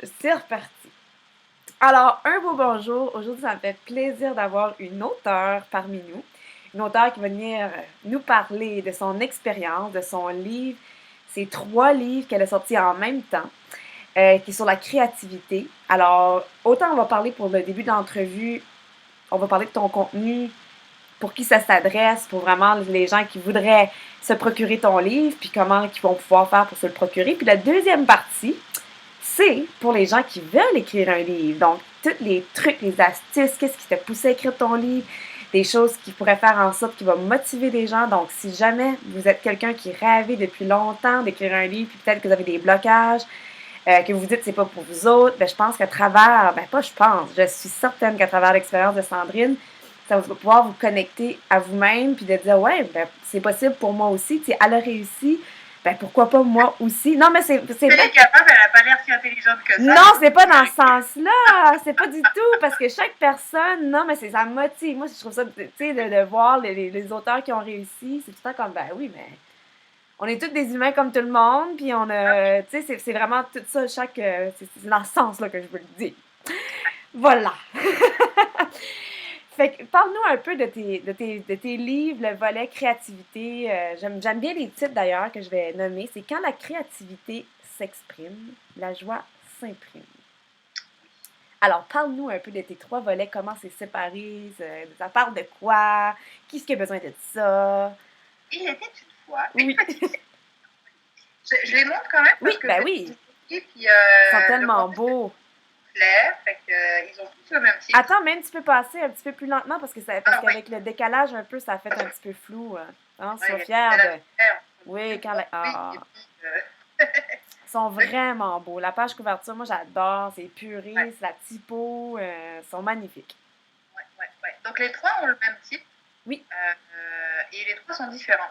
C'est reparti. Alors, un beau bonjour. Aujourd'hui, ça me fait plaisir d'avoir une auteure parmi nous. Une auteure qui va venir nous parler de son expérience, de son livre. C'est 3 livres qu'elle a sortis en même temps, qui est sur la créativité. Alors, autant on va parler pour le début de l'entrevue, on va parler de ton contenu, pour qui ça s'adresse, pour vraiment les gens qui voudraient se procurer ton livre, puis comment ils vont pouvoir faire pour se le procurer. Puis la deuxième partie, c'est pour les gens qui veulent écrire un livre. Donc, tous les trucs, les astuces, qu'est-ce qui t'a poussé à écrire ton livre, des choses qui pourraient faire en sorte qu'il va motiver les gens. Donc, si jamais vous êtes quelqu'un qui rêvait depuis longtemps d'écrire un livre, puis peut-être que vous avez des blocages, que vous vous dites que c'est pas pour vous autres, ben, je pense qu'à travers, ben pas je pense, je suis certaine qu'à travers l'expérience de Sandrine, ça va pouvoir vous connecter à vous-même, puis de dire, ouais, ben, c'est possible pour moi aussi. Tu sais, elle a réussi, ben pourquoi pas moi aussi? Non, mais c'est Elle vrai. est capable, elle n'a pas l'air si intelligente que ça. Non, c'est pas dans ce sens-là. C'est pas du tout. Parce que chaque personne, non, mais c'est ça me motive. Moi, je trouve ça, tu sais, de voir les auteurs qui ont réussi, c'est tout le temps comme, ben oui, mais on est tous des humains comme tout le monde, puis on a, tu sais, c'est vraiment tout ça, c'est dans ce sens-là que je veux le dire. Voilà. Fait que, parle-nous un peu de tes livres, le volet créativité. J'aime bien les titres d'ailleurs que je vais nommer. C'est quand la créativité s'exprime, la joie s'imprime. Alors, parle-nous un peu de tes 3 volets, comment c'est séparé, ça parle de quoi, qui est-ce qui a besoin de ça? Il était une fois une Oui. petite. Je les montre quand même Oui, parce que ben c'est oui. des petits, puis Ils sont le tellement contenu beaux. c'est clair, fait que, ils ont tous le même titre. Attends, même tu peux passer un petit peu plus lentement parce Ah oui, qu'avec le décalage un peu, ça fait un petit peu flou. Hein? ouais, Sois il y a fière la de. lumière entre le Oui, bleu, quand entre la. le gris, Ah. et puis Ils sont le gris. vraiment beaux. La page couverture, moi j'adore. C'est Ouais, épuré, c'est la typo. Ils sont magnifiques. ouais, ouais, ouais. Donc les trois ont le même titre Oui. et les trois sont différents.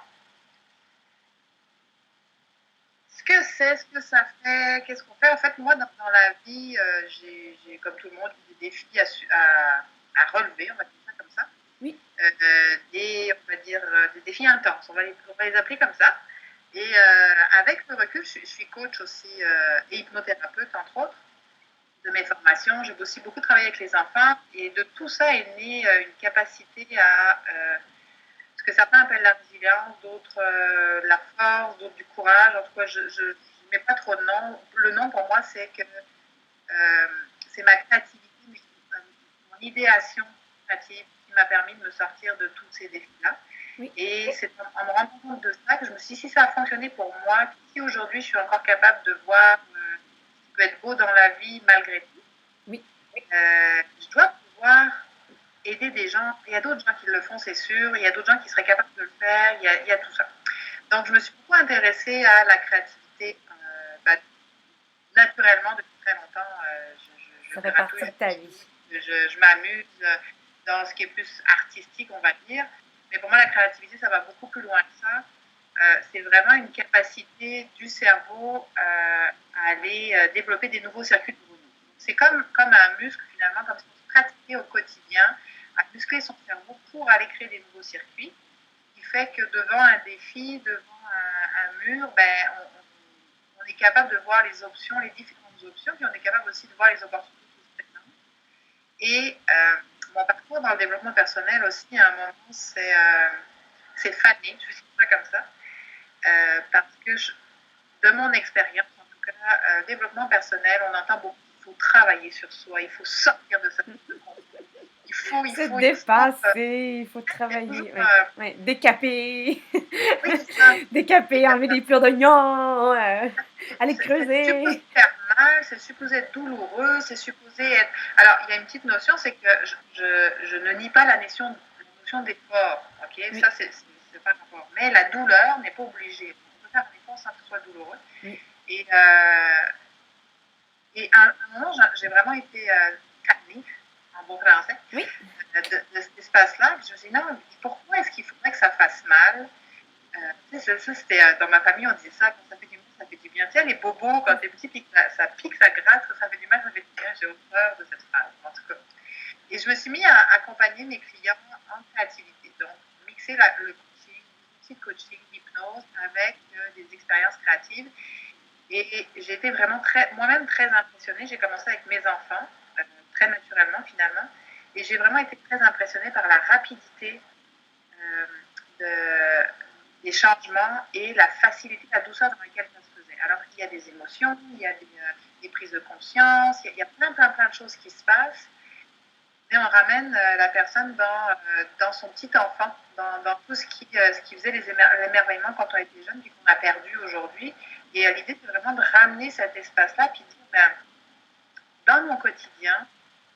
Ce que c'est, ce que ça fait, qu'est-ce qu'on fait. En fait, moi, dans la vie, j'ai, comme tout le monde, des défis à relever, on va dire ça comme ça. Oui. On va dire, des défis intenses, on va les appeler comme ça. Et avec le recul, je suis coach aussi et hypnothérapeute, entre autres, de mes formations. J'ai aussi beaucoup travaillé avec les enfants. Et de tout ça est née une capacité à ce que certains appellent la résilience, d'autres la force, d'autres du courage. En tout cas, je ne mets pas trop de nom. Le nom, pour moi, c'est que c'est ma créativité, mon idéation créative qui m'a permis de me sortir de tous ces défis-là. Oui. Et c'est en me rendant compte de ça que je me suis dit, si ça a fonctionné pour moi, si aujourd'hui je suis encore capable de voir ce qui peut être beau dans la vie malgré tout, Oui. je dois pouvoir aider des gens. Il y a d'autres gens qui le font, c'est sûr. Il y a d'autres gens qui seraient capables de le faire. Il y a tout ça. Donc, je me suis beaucoup intéressée à la créativité naturellement depuis très longtemps. Je Ça fait partie de gratouille, ta vie. je m'amuse dans ce qui est plus artistique, on va dire. Mais pour moi, la créativité, ça va beaucoup plus loin que ça. C'est vraiment une capacité du cerveau à aller développer des nouveaux circuits de neurones. C'est comme un muscle, finalement, comme si on se pratiquait au quotidien à muscler son cerveau pour aller créer des nouveaux circuits. Ce qui fait que devant un défi, devant un mur, on est capable de voir les options, les différentes options, puis on est capable aussi de voir les opportunités qui se présentent. Et mon parcours dans le développement personnel aussi, à un moment, c'est fané, je vais dire ça comme ça, parce que de mon expérience, en tout cas, développement personnel, on entend beaucoup qu'il faut travailler sur soi, il faut sortir de sa zone de confort. Il Se faut, il faut. dépasser, il faut Il y a toujours. travailler. Ouais. Ouais. Décaper. Oui, c'est ça. Décaper, enlever des pleurs d'oignon, aller C'est supposé creuser. faire mal, c'est supposé être douloureux, c'est supposé être. Alors, il y a une petite notion, c'est que je ne nie pas la notion d'effort. Ok, Oui. ça, c'est pas rapport. Mais la douleur n'est pas obligée. On peut faire un effort sans que ce soit douloureux. Oui. Et, euh, et à un moment, j'ai vraiment été calmée, en bon français, Oui. de cet espace-là. Je me suis dit, non, pourquoi est-ce qu'il faudrait que ça fasse mal? Ça, c'était dans ma famille, on disait ça, quand ça fait du mal, ça fait du bien. Tu sais, les bobos, quand t'es petit, puis ça pique, ça gratte, quand ça fait du mal, ça fait du bien. J'ai horreur de cette phrase, en tout cas. Et je me suis mis à accompagner mes clients en créativité. Donc, mixer le coaching, l'outil de coaching, l'hypnose avec des expériences créatives. Et j'ai été vraiment moi-même très impressionnée. J'ai commencé avec mes enfants, très naturellement finalement. Et j'ai vraiment été très impressionnée par la rapidité euh, des changements et la facilité, la douceur dans laquelle ça se faisait. Alors qu'il y a des émotions, il y a des prises de conscience, il y a plein de choses qui se passent. Mais on ramène la personne dans son petit enfant, dans tout ce qui faisait l'émerveillement quand on était jeune, puis qu'on a perdu aujourd'hui. Et l'idée, c'est vraiment de ramener cet espace-là, puis de dire, ben, dans mon quotidien,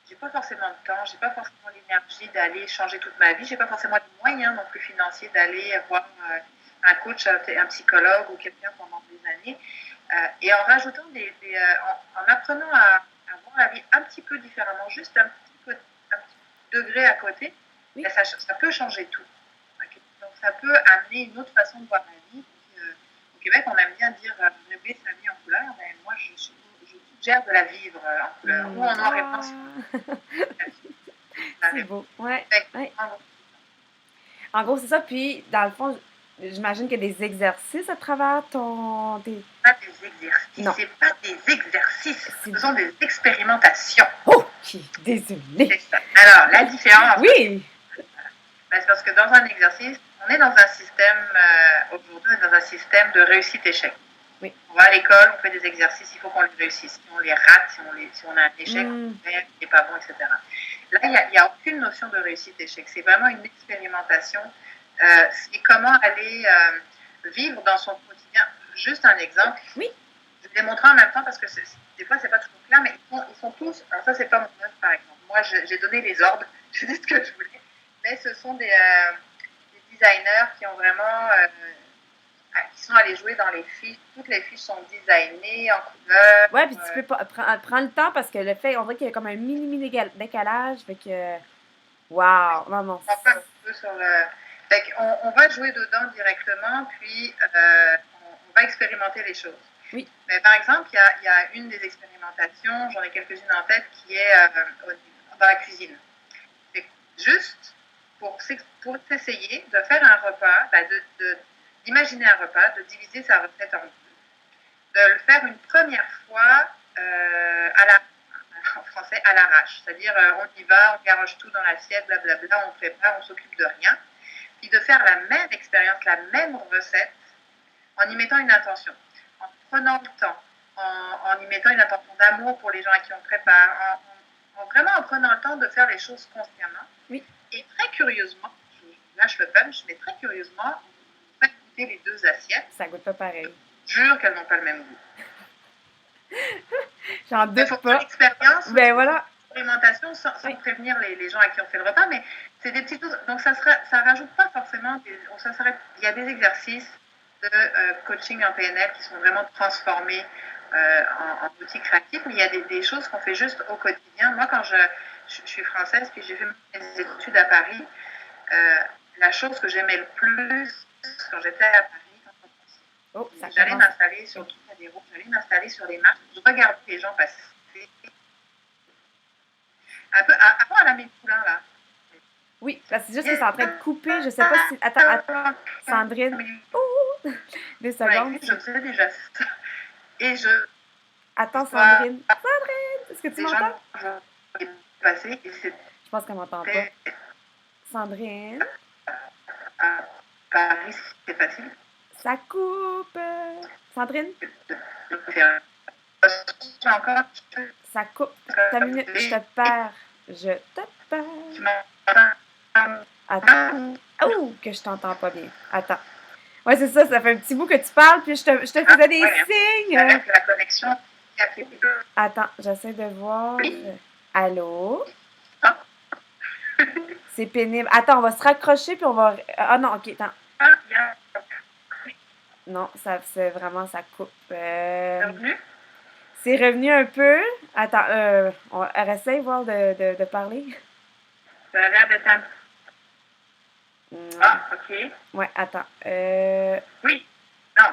j'ai pas forcément de temps, j'ai pas forcément l'énergie d'aller changer toute ma vie, j'ai pas forcément les moyens non plus financiers d'aller voir un coach, un psychologue ou quelqu'un pendant des années. Et en rajoutant en apprenant à voir la vie un petit peu différemment, juste un petit degré à côté, Oui. ça peut changer tout. Okay? Donc ça peut amener une autre façon de voir la vie. Au Québec, on aime bien dire rêver sa vie en couleur, mais moi je suggère de la vivre en couleur ou en noir et blanc. C'est beau, ouais. En gros, c'est ça. Puis, dans le fond, j'imagine qu'il y a des exercices à travers ton... Pas des exercices, c'est pas des exercices, ce sont des expérimentations. Oh, désolée. C'est ça. Alors, la différence... Oui! C'est parce que dans un exercice, on est dans un système, aujourd'hui, on est dans un système de réussite-échec. Oui. On va à l'école, on fait des exercices, il faut qu'on les réussisse. Si on les rate, si on a un échec, on n'est pas bon, etc. Là, il n'y a aucune notion de réussite-échec. C'est vraiment une expérimentation. C'est comment aller vivre dans son quotidien. Juste un exemple. Oui. Je vais les montrer en même temps parce que des fois, c'est pas toujours clair, mais ils sont tous. Alors, ça, c'est pas mon œuvre, par exemple. Moi, j'ai donné les ordres, je dis ce que je voulais. Mais ce sont des designers qui ont vraiment qui sont allés jouer dans les fiches. Toutes les fiches sont designées en couleur. Ouais, puis tu peux prendre le temps parce que le fait, on dirait qu'il y a comme un mini décalage. Fait que. Waouh! Maman. On va jouer dedans directement, puis on va expérimenter les choses. Oui. Mais par exemple, il y a une des expérimentations, j'en ai quelques-unes en tête, qui est dans la cuisine. C'est juste pour essayer de faire un repas, d'imaginer un repas, de diviser sa recette en deux, de le faire une première fois en français à l'arrache, c'est-à-dire on y va, on garoche tout dans l'assiette, blablabla, on prépare, on s'occupe de rien, puis de faire la même expérience, la même recette, en y mettant une intention, en prenant le temps, en y mettant une intention d'amour pour les gens à qui on prépare, vraiment en prenant le temps de faire les choses consciemment. Oui. Et très curieusement, je lâche le punch, mais très curieusement, on fait goûter les deux assiettes. Ça goûte pas pareil. Je jure qu'elles n'ont pas le même goût. J'en doute pas. Il faut faire l'expérience. Ben voilà. Expérimentation sans prévenir les gens à qui on fait le repas, mais c'est des petites choses. Donc ça rajoute pas forcément. Il y a des exercices de coaching en PNL qui sont vraiment transformés en outils créatifs, mais il y a des choses qu'on fait juste au quotidien. Moi, quand je suis française, puis j'ai fait mes études à Paris, la chose que j'aimais le plus quand j'étais à Paris, j'allais m'installer sur des routes, j'allais m'installer sur les marches, je regardais les gens passer. Un peu avant à la Mépoulain, là. Oui, parce que c'est juste que c'est en train de couper. Je sais pas si. Attends, Sandrine. Ouh! 2 secondes. Ouais, je faisais déjà ça. Et je. Attends, Sandrine. Sandrine! Est-ce que tu m'entends? Je pense qu'elle m'entend pas. Sandrine? À Paris, c'est facile. Ça coupe. Sandrine? Encore. Ça coupe. Ta minute, je te perds. Je te perds. Tu m'entends? Attends. Oh, que je t'entends pas bien. Attends. Ouais, c'est ça, ça fait un petit bout que tu parles, puis je te faisais des signes. Avec la connexion. Attends, j'essaie de voir. Allô? C'est pénible. Attends, on va se raccrocher, puis on va... Ah non, ok, attends. Non, c'est vraiment, ça coupe. C'est revenu un peu. Attends, on essaie voir de parler. Ça a l'air d'être un... Ah, ok. Ouais, attends. Oui, non.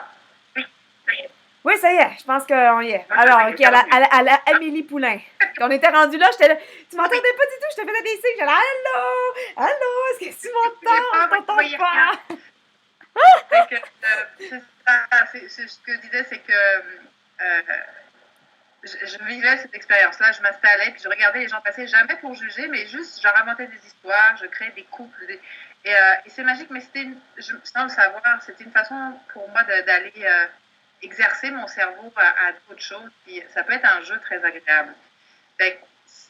Oui, ça y est. Oui, ça y est, je pense qu'on y est. Alors, ok, à la Amélie Poulain. Quand on était rendu là, j'étais là. Tu m'entendais pas du tout, je te faisais des signes. J'étais là, allô, allô, est-ce que tu m'entends? Je t'entends pas. C'est ce que je disais, c'est que euh, je vivais cette expérience-là, je m'installais, puis je regardais les gens passer, jamais pour juger, mais juste, je racontais des histoires, je créais des couples. Et c'est magique, mais sans le savoir, c'était une façon pour moi d'aller exercer mon cerveau à d'autres choses. Puis ça peut être un jeu très agréable. Fait que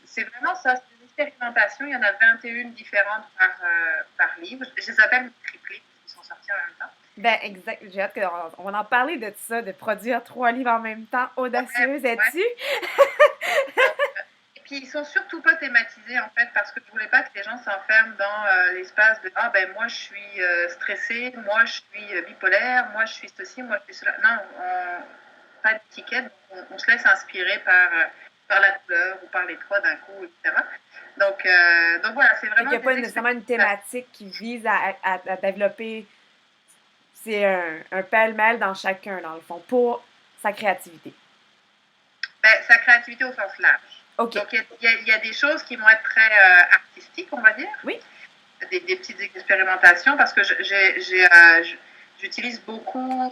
c'est vraiment ça, c'est des expérimentations. Il y en a 21 différentes par livre. Je les appelle triplés, parce qu'ils sont sortis en même temps. Ben, exact. J'ai hâte qu'on va en parler de ça, de produire 3 livres en même temps. Audacieuse, Ouais, es-tu? et puis ils sont surtout pas thématisés en fait parce que je voulais pas que les gens s'enferment dans l'espace de ah ben moi je suis stressée, moi je suis bipolaire, moi je suis ceci, moi je suis cela. Non, pas d'étiquette, on se laisse inspirer par la couleur ou par les trois d'un coup, etc. Donc voilà, c'est Fait qu'il vraiment n'y a pas des nécessairement une expérimentations. thématique qui vise à développer. C'est un pêle-mêle dans chacun, dans le fond, pour sa créativité. Ben, sa créativité au sens large. OK. Donc il y a des choses qui vont être très artistiques, on va dire. Oui. Des petites expérimentations parce que j'utilise beaucoup,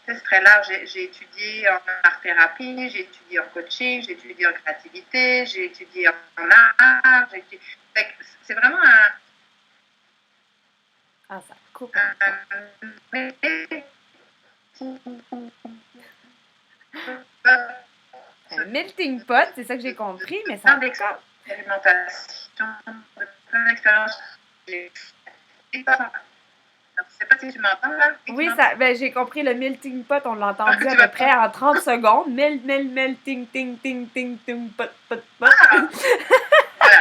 c'est très large, j'ai étudié en art-thérapie, j'ai étudié en coaching, j'ai étudié en créativité, j'ai étudié en art, c'est vraiment Ah, ça coupe en même temps. Un melting pot, c'est ça que j'ai compris, mais ça coupe. d'expérimentation, de plein d'expériences. Je ne sais pas si tu m'entends là. Oui, ça, ben, j'ai compris le melting pot, on l'a entendu à Tu peu m'entends? près en 30 secondes. Melting, ting, ting, ting, ting, pot, pot, pot. Ah, voilà.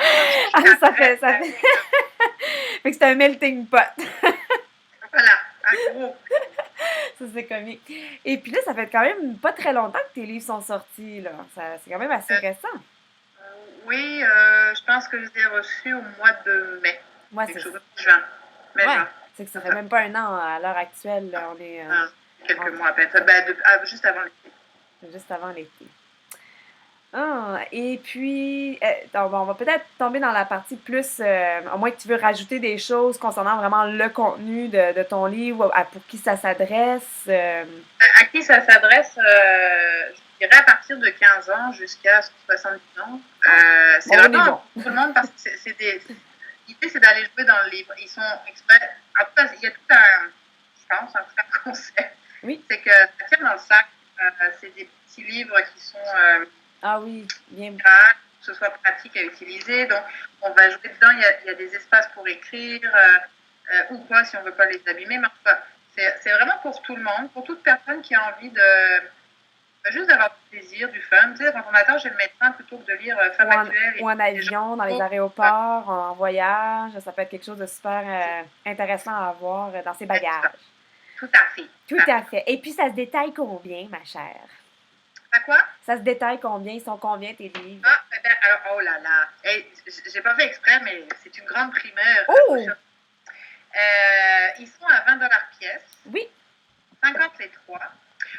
Ah, ça fait. Fait que c'est un melting pot. Voilà, un gros. Ça, c'est comique. Et puis là, ça fait quand même pas très longtemps que tes livres sont sortis, là. C'est quand même assez récent. Oui, je pense que je les ai reçus au mois de mai. Moi, Quelque c'est chose de juin. Mai, ouais, juin. c'est que ça fait même pas un an à l'heure actuelle. Là, on est Quelques en- mois à peine. Juste avant l'été. juste avant l'été. Ah, et puis, on va peut-être tomber dans la partie plus, à moins que tu veux rajouter des choses concernant vraiment le contenu de ton livre, pour qui ça s'adresse. À qui ça s'adresse, je dirais à partir de 15 ans jusqu'à 70 ans. C'est Bon, on est vraiment bon. pour tout le monde parce que l'idée, c'est d'aller jouer dans le livre. Ils sont exprès. En tout cas, il y a tout je pense, un concept. Oui. C'est que ça tire dans le sac. C'est des petits livres qui sont Ah oui, bien. que ce soit pratique à utiliser. Donc, on va jouer dedans. Il y a des espaces pour écrire ou pas si on ne veut pas les abîmer. Mais en tout cas, c'est vraiment pour tout le monde, pour toute personne qui a envie de juste d'avoir du plaisir, du fun. Tu sais, quand on attend chez le médecin plutôt que de lire Femme actuelle. Ou en avion, dans les aéroports, en voyage, ça peut être quelque chose de super intéressant à avoir dans ses bagages. Tout à fait. Tout à fait. Et puis, ça se détaille combien, ma chère? À quoi? Ça se détaille combien? Ils sont combien, tes livres? Ah, ben, alors, oh là là. Hey, j'ai pas fait exprès, mais c'est une grande primeur. Oh! Ils sont à 20 $ pièce. Oui. 50 les trois.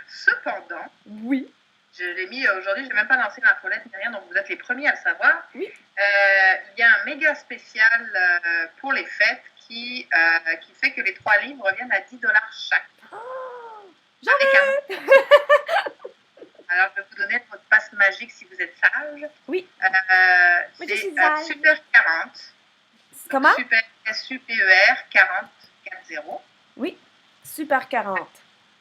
Cependant, oui. Je l'ai mis aujourd'hui, je n'ai même pas lancé l'infolette ni rien, donc vous êtes les premiers à le savoir. Oui. Il y a un méga spécial pour les fêtes qui fait que les 3 livres reviennent à 10 $ chaque. Oh! Avec Alors, je vais vous donner votre passe magique si vous êtes sage. Oui. C'est Super 40. Comment? Super SUPER 40 40. Oui. Super 40.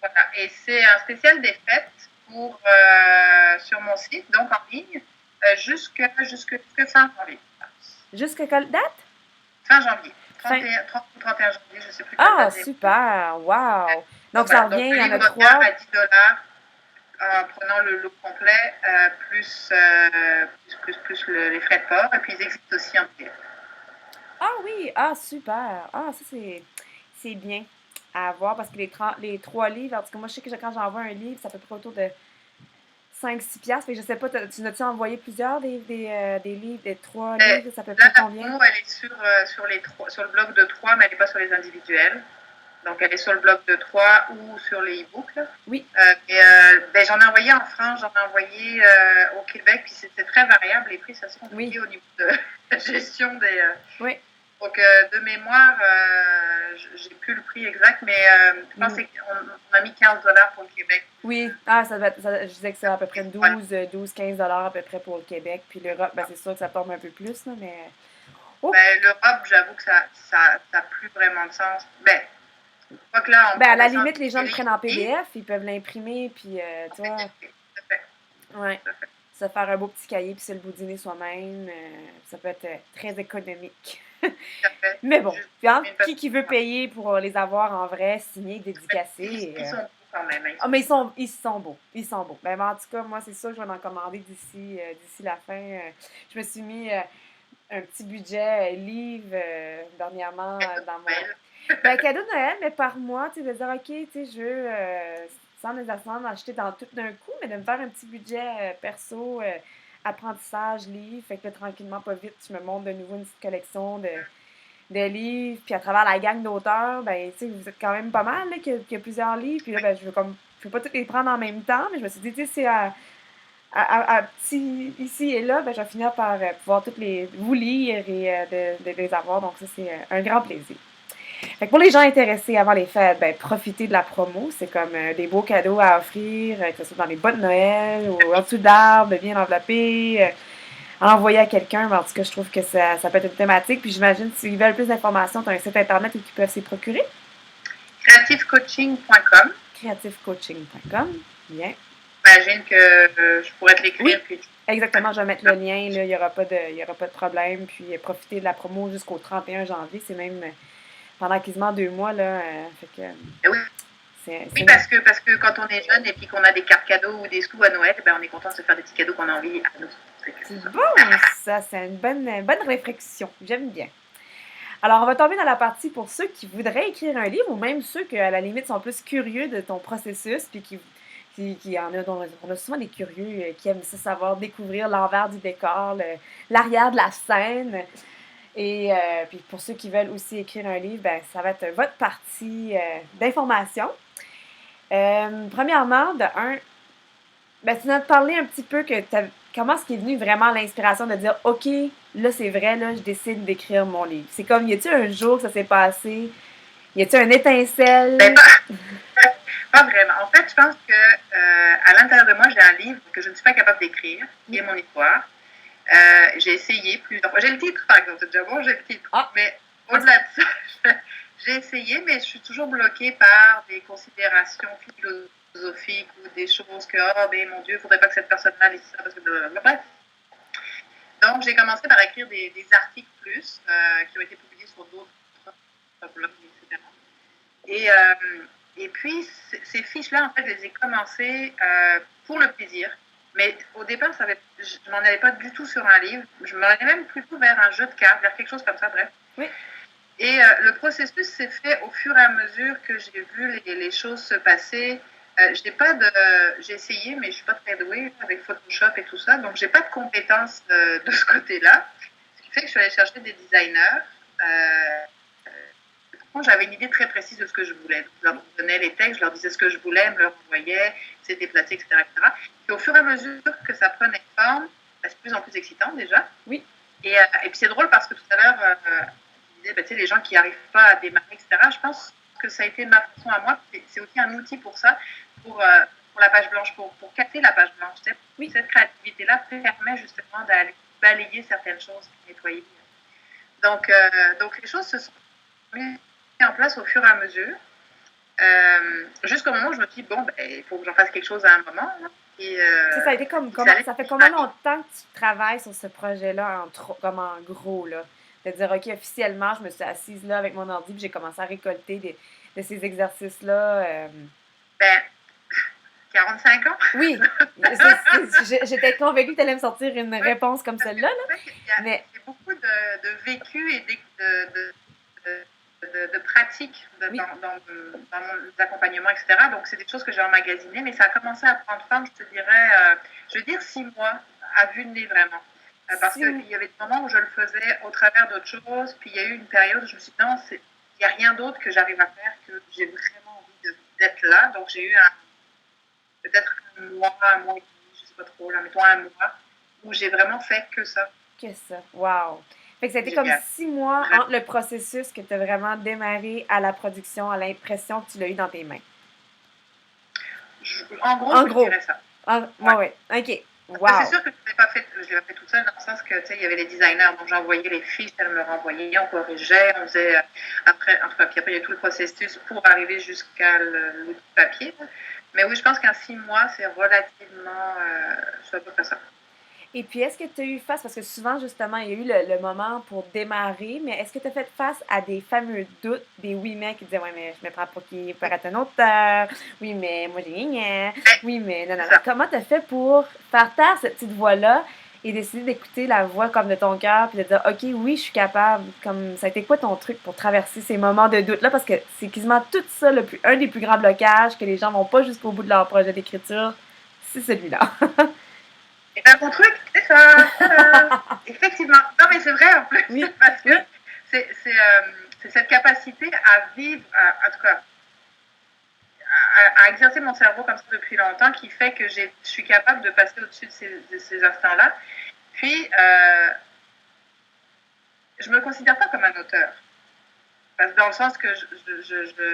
Voilà. Et c'est un spécial des fêtes sur mon site, donc en ligne, jusque fin janvier. Jusque quelle date? Fin janvier. 30 ou 31 janvier, je ne sais plus. Ah, super! Wow! Donc, ça revient, il y en a 3. À 10 $ en prenant le lot complet, plus les frais de port, et puis ils existent aussi en PDF. Ah oui! Ah, super! Ah, ça, c'est bien à avoir parce que les 3 livres, parce que moi, je sais que quand j'envoie un livre, ça peut près autour de 5-6 piastres. Fait que je sais pas, tu n'as-tu envoyé plusieurs des livres, des 3 livres? Ça peut près combien? Elle est sur le blog de 3, mais elle n'est pas sur les individuels. Donc, elle est sur le blog de 3 ou sur les e-books. Oui. J'en ai envoyé en France, j'en ai envoyé au Québec, puis c'était très variable. Les prix, ça se compliqué au niveau de la gestion des... Oui. Donc, de mémoire, j'ai plus le prix exact, mais je pense qu'on a mis 15 $ pour le Québec. Oui, je disais que c'est à peu près 12-15 à peu près pour le Québec. Puis l'Europe, ben, c'est sûr que ça tombe un peu plus, là, mais. Oh! Ben, l'Europe, j'avoue que ça a plus vraiment de sens. Ben, quoi que là, Ben, à on la descend limite, les gens le série, prennent en PDF, ils peuvent l'imprimer, puis, tu vois, tout à fait. ouais, se faire un beau petit cahier, puis se le boudiner soi-même, ça peut être très économique. Tout à fait. Mais bon, Juste puis, hein, une façon. qui veut payer pour les avoir en vrai, signés, dédicacés? Ils sont beaux quand même. Hein, Ah, mais ils sont beaux. Ils sont beaux. Ben, en tout cas, moi, c'est sûr que je vais en commander d'ici la fin. Je me suis mis un petit budget livre dernièrement dans mon. Noël. Ben, cadeau de Noël, mais par mois, tu sais, de dire, OK, tu sais, je veux, sans nécessairement acheter dans tout d'un coup, mais de me faire un petit budget perso, apprentissage, livre. Fait que là, tranquillement, pas vite, je me monte de nouveau une petite collection de livres. Puis à travers la gang d'auteurs, ben, tu sais, vous êtes quand même pas mal, là, qu'il y a plusieurs livres. Puis là, ben, je veux pas tous les prendre en même temps, mais je me suis dit, tu sais, c'est à petit ici et là, ben, je vais finir par pouvoir toutes les vous lire et de les avoir. Donc ça, c'est un grand plaisir. Fait que pour les gens intéressés avant les fêtes, ben, profitez de la promo. C'est comme des beaux cadeaux à offrir, que ce soit dans les boîtes de Noël ou en dessous d'arbre, bien enveloppé, à envoyer à quelqu'un. Mais en tout cas, je trouve que ça peut être une thématique. Puis j'imagine s'ils veulent plus d'informations, tu as un site internet où ils peuvent s'y procurer. Creativecoaching.com. Creativecoaching.com. Bien. J'imagine que je pourrais te l'écrire. Oui, Puis exactement. Je vais mettre le lien. Là, il n'y aura pas de problème. Puis profitez de la promo jusqu'au 31 janvier. C'est même pendant quasiment 2 mois. Là, fait que, oui, c'est, oui, c'est... parce que quand on est jeune et puis qu'on a des cartes cadeaux ou des sous à Noël, ben on est content de se faire des petits cadeaux qu'on a envie à nous. C'est bon, ça. C'est une bonne réflexion. J'aime bien. Alors, on va tomber dans la partie pour ceux qui voudraient écrire un livre ou même ceux qui, à la limite, sont plus curieux de ton processus puis qui en a, on a souvent des curieux qui aiment ça savoir découvrir l'envers du décor, l'arrière de la scène. Et puis pour ceux qui veulent aussi écrire un livre, ben, ça va être votre partie d'information. Premièrement, ben, tu nous as parlé un petit peu comment est-ce qu'est venu vraiment l'inspiration de dire OK, là c'est vrai, là je décide d'écrire mon livre. C'est comme, y a-t-il un jour que ça s'est passé? Y a-t-il un étincelle? Ben, pas vraiment. En fait, je pense que à l'intérieur de moi, j'ai un livre que je ne suis pas capable d'écrire, qui est mon histoire. J'ai essayé plusieurs fois. J'ai le titre, par exemple, c'est déjà bon, j'ai le titre. Ah. Mais au-delà de ça, j'ai essayé, mais je suis toujours bloquée par des considérations philosophiques ou des choses que, oh, ben mon Dieu, il ne faudrait pas que cette personne-là lise ça, parce que. Bref. Donc, j'ai commencé par écrire des articles plus, qui ont été publiés sur d'autres blogs, etc. Et puis, ces fiches-là, en fait, je les ai commencées pour le plaisir. Mais au départ, je m'en allais pas du tout sur un livre. Je m'en allais même plutôt vers un jeu de cartes, vers quelque chose comme ça, bref. Oui. Et le processus s'est fait au fur et à mesure que j'ai vu les choses se passer. J'ai essayé, mais je suis pas très douée avec Photoshop et tout ça, donc j'ai pas de compétences de ce côté-là. Ce qui fait que je suis allée chercher des designers. J'avais une idée très précise de ce que je voulais. Je leur donnais les textes, je leur disais ce que je voulais, je me leur envoyais, c'était placé, etc., etc. Et au fur et à mesure que ça prenait forme, c'est de plus en plus excitant déjà. Oui. Et puis c'est drôle parce que tout à l'heure, tu disais, tu sais, les gens qui n'arrivent pas à démarrer, etc. Je pense que ça a été ma façon à moi. C'est aussi un outil pour ça, pour la page blanche, pour capter la page blanche. Oui. Cette créativité-là permet justement d'aller balayer certaines choses, nettoyer. Donc les choses se sont mises en place au fur et à mesure. Jusqu'au moment où je me dis, bon, il faut que j'en fasse quelque chose à un moment. Hein. Et, ça a été ça fait combien longtemps que tu travailles sur ce projet-là, comme en gros, là? De dire, OK, officiellement, je me suis assise là avec mon ordi puis j'ai commencé à récolter de ces exercices-là. 45 ans? Oui, j'étais convaincue que tu allais me sortir une réponse comme celle-là. Là. Il y a beaucoup de vécu et de pratiques dans mon accompagnement, etc. Donc, c'est des choses que j'ai emmagasinées, mais ça a commencé à prendre forme, je te dirais, je veux dire 6 mois à vue de nez, vraiment. Parce qu'il y avait des moments où je le faisais au travers d'autres choses, puis il y a eu une période où je me suis dit, non, il n'y a rien d'autre que j'arrive à faire, que j'ai vraiment envie d'être là. Donc, j'ai eu peut-être un mois et demi, je ne sais pas trop, là, mettons un mois, où j'ai vraiment fait que ça. Que ça. Wow. Fait que ça a été comme génial. 6 mois Vraiment. entre le processus que tu as vraiment démarré à la production, à l'impression que tu l'as eu dans tes mains. En gros, En je gros. dirais ça. Ouais, Ouais. ouais. OK. Parce que c'est Wow. sûr que je l'ai pas fait toute seule dans le sens que, tu sais, il y avait les designers, donc j'envoyais les fiches, elles me renvoyaient, on corrigeait, on faisait après, en tout cas, puis après il y a tout le processus pour arriver jusqu'à l'outil papier. Mais oui, je pense qu'en 6 mois, c'est relativement, c'est à peu près ça. Et puis, est-ce que tu as eu face, parce que souvent, justement, il y a eu le moment pour démarrer, mais est-ce que tu as fait face à des fameux doutes, des oui mais qui disaient, ouais, mais je me prends pour qui, pour être un auteur, oui, mais moi j'ai gagné, Mais oui, mais non, non, c'est non. ça. Comment tu as fait pour faire taire cette petite voix-là et décider d'écouter la voix comme de ton cœur, puis de dire, OK, oui, je suis capable. Comme, ça a été quoi ton truc pour traverser ces moments de doute-là? Parce que c'est quasiment tout ça, un des plus grands blocages, que les gens vont pas jusqu'au bout de leur projet d'écriture, c'est celui-là. Et bien, mon truc, c'est ça. Tada. Effectivement. Non, mais c'est vrai en plus, Oui, parce que oui, c'est cette capacité à vivre, en tout cas, à exercer mon cerveau comme ça depuis longtemps qui fait que je suis capable de passer au-dessus de ces instants-là. Puis, je ne me considère pas comme un auteur. Parce que dans le sens que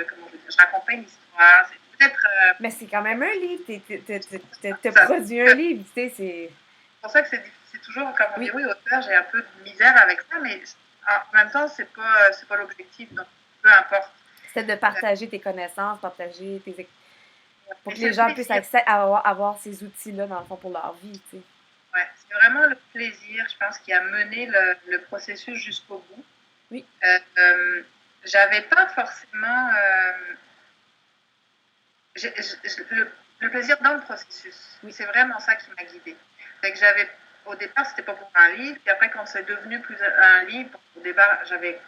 comment je raconte une histoire. C'est peut-être. mais c'est quand même un livre. T'as Ça, produit un livre, tu sais, c'est... c'est pour ça que c'est toujours, comme on dit, Oui, oui, auteur, j'ai un peu de misère avec ça, mais en même temps, c'est pas l'objectif, donc peu importe. c'est de partager tes connaissances, partager tes... pour Mais que c'est les le gens puissent plaisir. accès à avoir ces outils-là, dans le fond, pour leur vie, tu sais. Ouais, c'est vraiment le plaisir, je pense, qui a mené le processus jusqu'au bout. Oui, J'avais pas forcément le plaisir dans le processus. oui, C'est vraiment ça qui m'a guidée. Fait que j'avais, au départ, c'était pas pour un livre, puis après, quand c'est devenu plus un livre, au départ,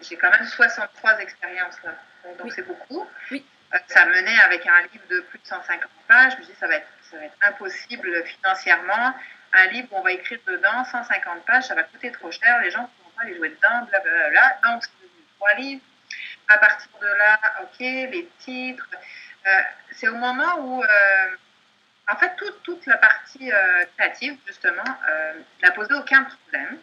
j'ai quand même 63 expériences là. Donc oui, c'est beaucoup. oui, Ça menait avec un livre de plus de 150 pages. Je me dis, ça va être impossible financièrement. Un livre où on va écrire dedans 150 pages, ça va coûter trop cher, les gens ne pourront pas les jouer dedans, blablabla. Donc, c'est devenu 3 livres. À partir de là, ok, les titres. C'est au moment où, en fait, toute la partie créative, justement, n'a posé aucun problème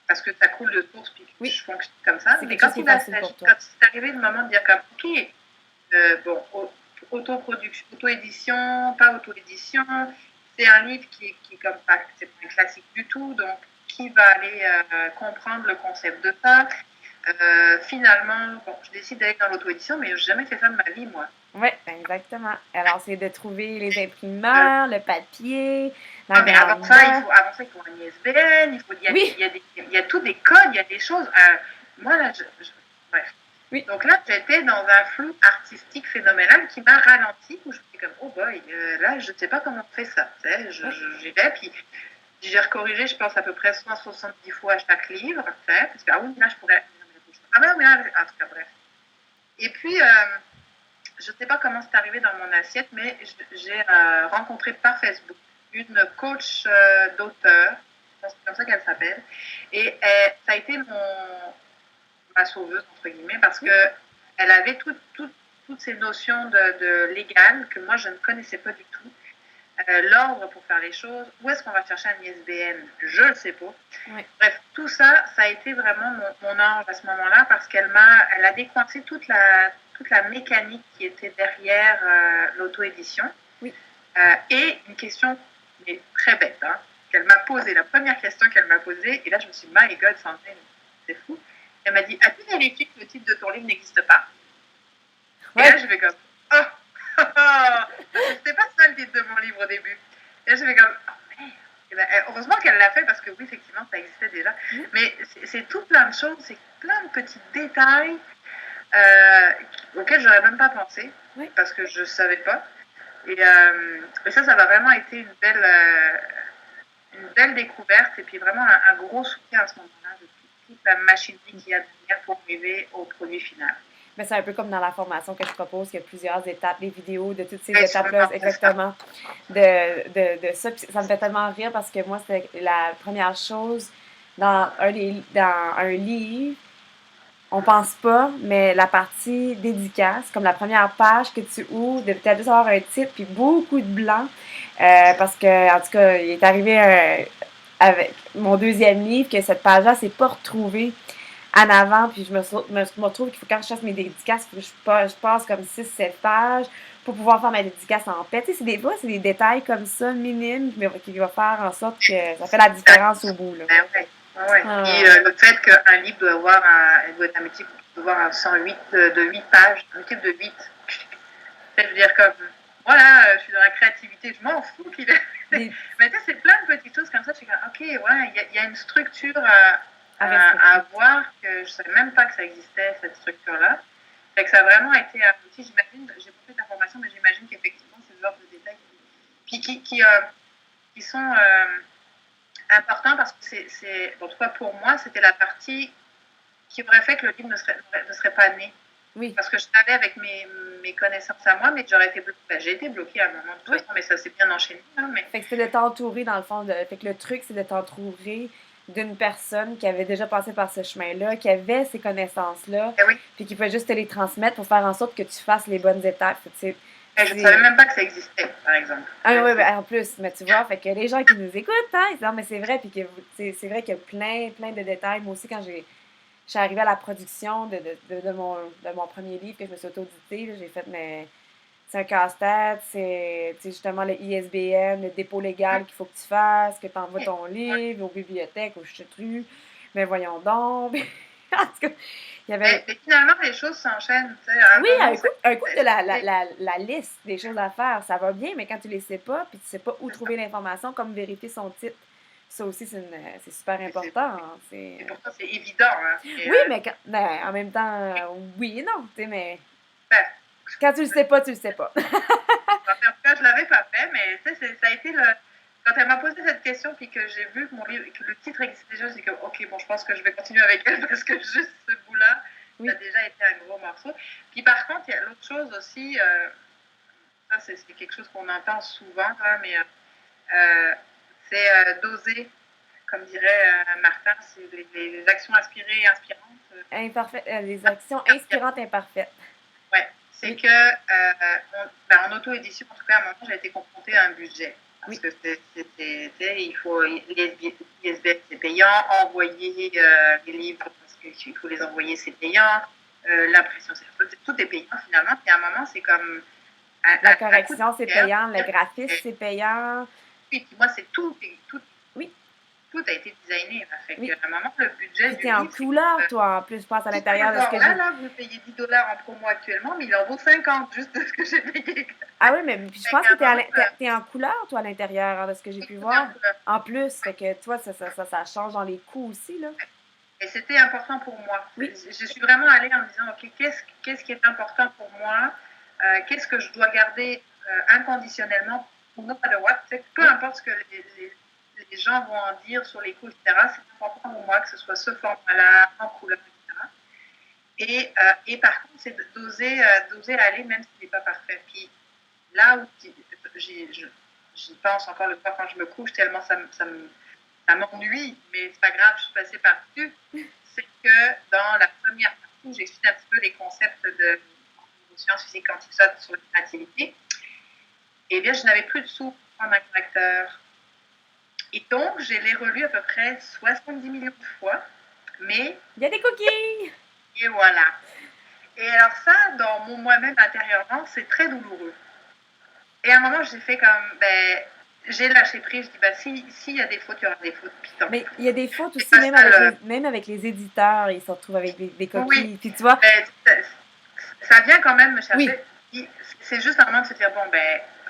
parce que ça coule de source puis oui. je fonctionne comme ça. C'est Mais quelque chose qui est facile pour toi. quand c'est arrivé le moment de dire comme, ok, bon, autoproduction, auto-édition, pas auto-édition, c'est un livre qui est comme pas, c'est pas un classique du tout, donc qui va aller comprendre le concept de ça. Finalement, bon, je décide d'aller dans l'auto-édition, mais je n'ai jamais fait ça de ma vie, moi. Oui, exactement. Alors, c'est de trouver les Euh, imprimeurs, le papier, la non, mais grandeur. avant ça, il faut un ISBN, Oui, il y a tous des codes, il y a des choses. Moi, là, bref. oui, Donc là, j'étais dans un flou artistique phénoménal qui m'a ralenti, où je me suis comme, oh boy, là, je ne sais pas comment on fait ça. oui, J'y vais, puis j'ai recorrigé, je pense, à peu près 170 fois chaque livre, parce que, ah oui, là, je pourrais. Ah ouais, mais là, en tout cas, bref. Et puis, je ne sais pas comment c'est arrivé dans mon assiette, mais j'ai rencontré par Facebook une coach d'auteur, c'est comme ça qu'elle s'appelle, et ça a été ma sauveuse, entre guillemets, parce oui, que elle avait toutes ces notions de légal que moi, je ne connaissais pas du tout. L'ordre pour faire les choses, où est-ce qu'on va chercher un ISBN, je ne sais pas. oui, Bref, tout ça, ça a été vraiment mon ange à ce moment-là parce elle a décoincé toute la mécanique qui était derrière l'auto-édition. oui. Et une question, mais très bête, hein, qu'elle m'a posée, la première question qu'elle m'a posée, et là je me suis dit, my God, c'est fou. Elle m'a dit, as-tu vérifié que le titre de ton livre n'existe pas? Et là Ouais, je vais comme, oh, c'était pas ça le titre de mon livre au début. Et là je vais comme, oh, ben, heureusement qu'elle l'a fait parce que oui, effectivement, ça existait déjà. oui, Mais c'est tout plein de choses, c'est plein de petits détails auxquels j'aurais même pas pensé oui. parce que je savais pas. Et ça va vraiment été une belle découverte et puis vraiment un gros soutien à ce moment-là de toute la machinerie qu'il y a derrière pour arriver au produit final. Mais c'est un peu comme dans la formation que je propose, il y a plusieurs étapes, des vidéos de toutes ces Et étapes-là, c'est ça. exactement, de ça. Puis ça me fait tellement rire parce que moi, c'était la première chose dans un livre, on pense pas, mais la partie dédicace, comme la première page que tu ouvres, de peut-être juste avoir un titre puis beaucoup de blanc, parce que, en tout cas, il est arrivé avec mon deuxième livre que cette page-là s'est pas retrouvée en avant, puis je me retrouve qu'il faut quand je chasse mes dédicaces, il faut que je passe comme 6-7 pages pour pouvoir faire ma dédicace en paix. Tu sais, c'est des détails comme ça, minimes, mais qui vont faire en sorte que ça fait la différence au bout, là. Ben ouais. Ouais, ouais. Ah, Et le fait qu'un livre doit être un multiple, doit avoir un 108 de 8 pages, un multiple de 8. Je veux dire, comme, voilà, je suis dans la créativité, je m'en fous qu'il ait. des, Mais tu sais, c'est plein de petites choses comme ça. Je suis comme, ok, ouais, il y a une structure à à respecter. avoir que je ne savais même pas que ça existait, cette structure-là. Fait que ça a vraiment été un outil, j'imagine, j'ai pas fait d'informations, mais j'imagine qu'effectivement, c'est le genre de détails qui sont importants parce que en tout cas pour moi, c'était la partie qui aurait fait que le livre ne serait pas né. Oui. Parce que je savais avec mes connaissances à moi, mais j'aurais été bloquée. Ben, j'ai été bloquée à un moment de toute façon, mais ça s'est bien enchaîné. Hein, mais... Fait que c'était de t'entourer, dans le fond. Fait que le truc, c'est de t'entourer d'une personne qui avait déjà passé par ce chemin-là, qui avait ces connaissances-là, oui. puis qui pouvait juste te les transmettre pour faire en sorte que tu fasses les bonnes étapes. Je ne savais même pas que ça existait, par exemple. Ah oui, ben, en plus, mais tu vois, fait que les gens qui nous écoutent, hein, ils disent, non, mais c'est vrai, puis que c'est vrai qu'il y a plein de détails. Moi aussi, quand je suis arrivée à la production de mon premier livre que je me suis auto-édité, j'ai fait, mais c'est un casse-tête, c'est justement le ISBN, le dépôt légal qu'il faut que tu fasses, que tu envoies ton livre aux bibliothèques, aux chutrues. Mais voyons donc. En tout cas, il y avait. Mais finalement, les choses s'enchaînent. Oui, un coup de la liste des choses à faire, ça va bien, mais quand tu les sais pas, puis tu sais pas où trouver l'information, comme vérifier son titre, ça aussi, c'est super important. Hein, et pourtant, c'est évident. Hein, oui, mais en même temps, oui et non, tu sais, mais ben, quand tu le sais pas, tu le sais pas. en tout cas, je l'avais pas fait, mais ça a été le. Quand elle m'a posé cette question, puis que j'ai vu que mon livre, que le titre existait déjà, j'ai dit que, ok, bon, je pense que je vais continuer avec elle parce que juste ce bout-là, oui. Ça a déjà été un gros morceau. Puis par contre, il y a l'autre chose aussi, ça c'est quelque chose qu'on entend souvent, là, mais c'est d'oser, comme dirait Martin, c'est les actions inspirées et inspirantes. Les actions inspirantes imparfaites. Ouais, c'est oui. Que en auto-édition, en tout cas, à un moment, j'ai été confrontée à un budget. Parce que il faut l'ISBN, c'est payant, envoyer les livres, parce qu'il faut les envoyer, c'est payant, l'impression, tout est payant finalement. Puis à un moment, c'est comme. La correction, c'est payant, le graphisme, c'est payant. Puis moi, c'est tout. Oui. Tout a été designé. Fait oui. À un moment, le budget. Puis t'es en couleur, toi, en plus, je pense à l'intérieur de ce que j'ai. Là, vous payez 10$ en promo actuellement, mais il en vaut 50 juste de ce que j'ai payé. Ah oui, mais je pense que t'es en couleur, toi, à l'intérieur, hein, de ce que j'ai pu voir. En plus, fait que toi, ça change dans les coûts aussi, là. Et c'était important pour moi. Oui. Je suis vraiment allée en me disant, OK, qu'est-ce qui est important pour moi? Qu'est-ce que je dois garder inconditionnellement pour no matter what? Peu importe ce que les gens vont en dire sur les coûts, etc. C'est important pour moi que ce soit ce format-là, en couleur, etc. Et par contre, c'est d'oser aller même si ce n'est pas parfait. Puis là où j'y pense encore le soir quand je me couche, tellement ça m'ennuie, mais c'est pas grave, je suis passée par-dessus. C'est que dans la première partie, j'explique un petit peu les concepts de sciences physiques quantiques sur la créativité. Et bien, je n'avais plus de sous pour prendre un correcteur. Et donc, je l'ai relu à peu près 70 millions de fois. Mais. Il y a des cookies! Et voilà. Et alors, ça, dans mon moi-même intérieurement, c'est très douloureux. Et à un moment, j'ai fait comme. J'ai lâché prise, je dis, s'il y a des fautes, il y aura des fautes. Mais il y a des fautes aussi, même avec les éditeurs, ils se retrouvent avec des coquilles. Oui. Puis tu vois. Ça vient quand même me chercher. Oui. C'est juste un moment de se dire,